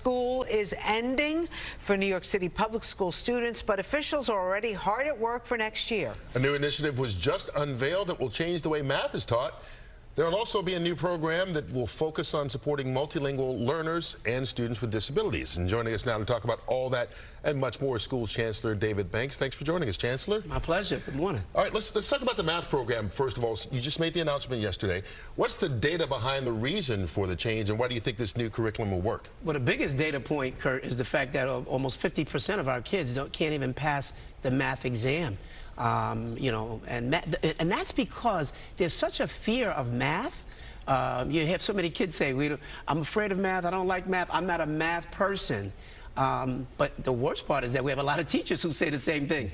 school is ending for New York City public school students, but officials are already hard at work for next year. A new initiative was just unveiled that will change the way math is taught. There will also be a new program that will focus on supporting multilingual learners and students with disabilities. And joining us now to talk about all that and much more is Schools Chancellor David Banks. Thanks for joining us, Chancellor. My pleasure. Good morning. All right, let's talk about the math program. First of all, you just made the announcement yesterday. What's the data behind the reason for the change, and why do you think this new curriculum will work? Well, the biggest data point, Kurt, is the fact that almost 50% of our kids can't even pass the math exam. You know, and that's because there's such a fear of math. You have so many kids say, I'm afraid of math, I don't like math, I'm not a math person. But the worst part is that we have a lot of teachers who say the same thing.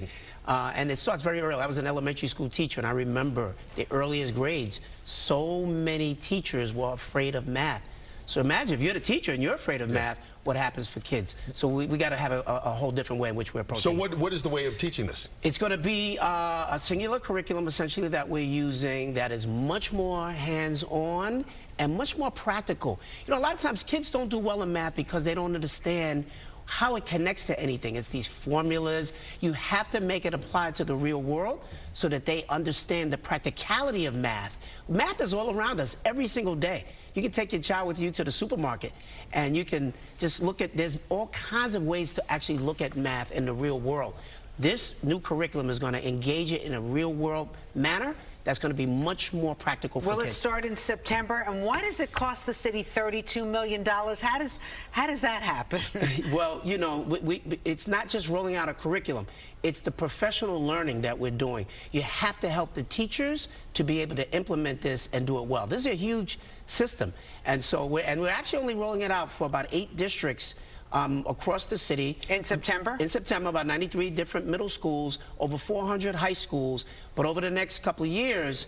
And it starts very early. I was an elementary school teacher, and I remember the earliest grades, so many teachers were afraid of math. So imagine if you're the teacher and you're afraid of math, what happens for kids? So we got to have a whole different way in which we're approaching. So what is the way of teaching this? It's going to be a singular curriculum, essentially, that we're using that is much more hands-on and much more practical. You know, a lot of times kids don't do well in math because they don't understand how it connects to anything. It's these formulas. You have to make it apply to the real world so that they understand the practicality of math. Math is all around us every single day. You can take your child with you to the supermarket and you can just look at, there's all kinds of ways to actually look at math in the real world. This new curriculum is going to engage it in a real world manner that's going to be much more practical for kids. Will it start in September? And why does it cost the city $32 million? How does that happen? Well, you know, it's not just rolling out a curriculum. It's the professional learning that we're doing. You have to help the teachers to be able to implement this and do it well. This is a huge system. And so we're actually only rolling it out for about 8 districts across the city. In September? In September, about 93 different middle schools, over 400 high schools. But over the next couple of years,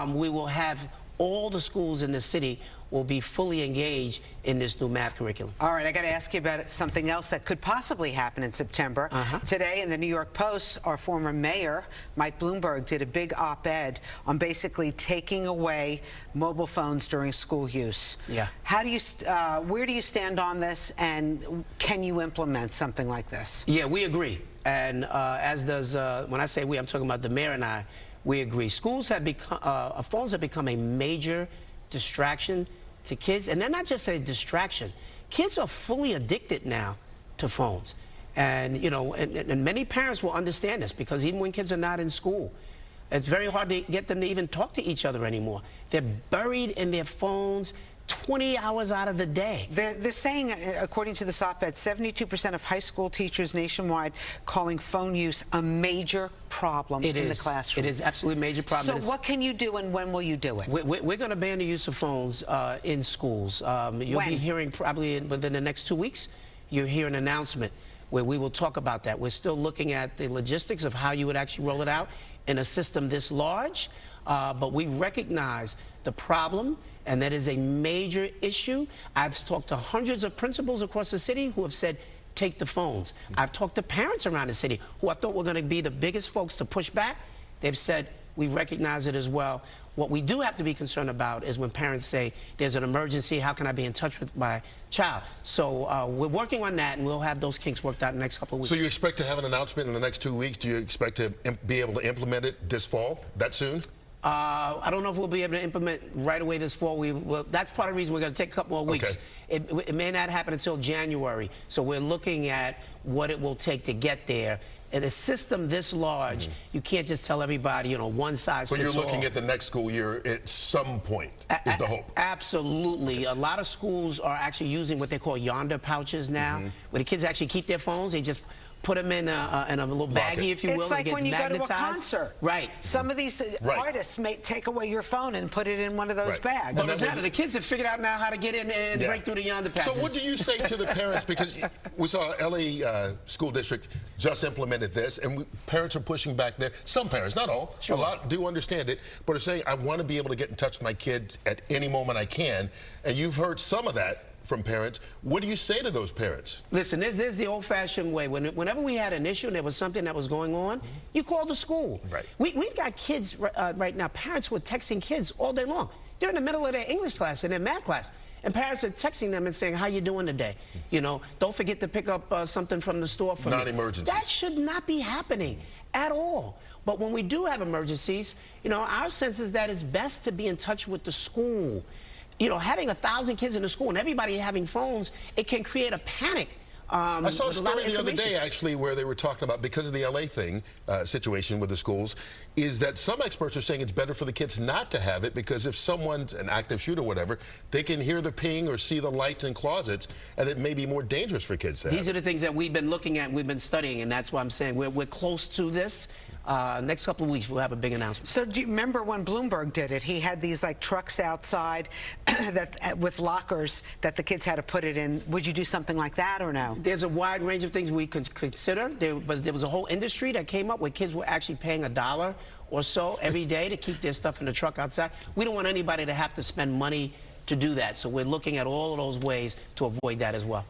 we will have all the schools in the city will be fully engaged in this new math curriculum. All right, I got to ask you about something else that could possibly happen in September. Today in the New York Post, our former mayor, Mike Bloomberg, did a big op-ed on basically taking away mobile phones during school use. Yeah. How do you, where do you stand on this, and can you implement something like this? Yeah, we agree. And as does, when I say we, I'm talking about the mayor and I, we agree. Schools have become, phones have become a major distraction to kids, and they're not just a distraction. Kids are fully addicted now to phones, and you know, and many parents will understand this because even when kids are not in school, it's very hard to get them to even talk to each other anymore. They're buried in their phones 20 hours out of the day. They're saying, according to this op-ed, 72% of high school teachers nationwide calling phone use a major problem in the classroom. It is absolutely a major problem. So what can you do, and when will you do it? We're going to ban the use of phones in schools. You'll be hearing probably within the next 2 weeks, you'll hear an announcement where we will talk about that. We're still looking at the logistics of how you would actually roll it out in a system this large, but we recognize the problem, and that is a major issue. I've talked to hundreds of principals across the city who have said, take the phones. I've talked to parents around the city who I thought were going to be the biggest folks to push back. They've said, we recognize it as well. What we do have to be concerned about is when parents say, there's an emergency, how can I be in touch with my child? So we're working on that, and we'll have those kinks worked out in the next couple of weeks. So you expect to have an announcement in the next 2 weeks? Do you expect to be able to implement it this fall, that soon? I don't know if we'll be able to implement right away this fall. That's part of the reason we're going to take a couple more weeks. Okay. It may not happen until January. So we're looking at what it will take to get there. In a system this large, you can't just tell everybody, you know, one size fits all. So you're looking at the next school year at some point, is the hope? Absolutely. A lot of schools are actually using what they call yonder pouches now, where the kids actually keep their phones. They just put them in a little baggie, if you will. It's like when you go to a concert. Right. Some of these artists may take away your phone and put it in one of those bags. Well, exactly. The kids have figured out now how to get in and break through the yonder patches. So what do you say to the parents? Because we saw LA school district just implemented this, and parents are pushing back there. Some parents, not all, a lot do understand it, but are saying, I want to be able to get in touch with my kids at any moment I can. And you've heard some of that from parents. What do you say to those parents? Listen, there's the old-fashioned way. Whenever we had an issue and there was something that was going on, you called the school. Right. We've got kids right now, parents who are texting kids all day long. They're in the middle of their English class and their math class, and parents are texting them and saying, how you doing today? You know, don't forget to pick up something from the store for me. Non-emergencies. That should not be happening at all. But when we do have emergencies, you know, our sense is that it's best to be in touch with the school. You know, having 1,000 kids in the school and everybody having phones, it can create a panic. I saw a story the other day, actually, where they were talking about, because of the LA thing, situation with the schools, is that some experts are saying it's better for the kids not to have it, because if someone's an active shooter or whatever, they can hear the ping or see the lights in closets, and it may be more dangerous for kids to have. These are the things that we've been looking at, we've been studying, and that's why I'm saying we're close to this. Next couple of weeks, we'll have a big announcement. So do you remember when Bloomberg did it? He had these like trucks outside that with lockers that the kids had to put it in. Would you do something like that or no? There's a wide range of things we could consider, but there was a whole industry that came up where kids were actually paying $1 or so every day to keep their stuff in the truck outside. We don't want anybody to have to spend money to do that, so we're looking at all of those ways to avoid that as well.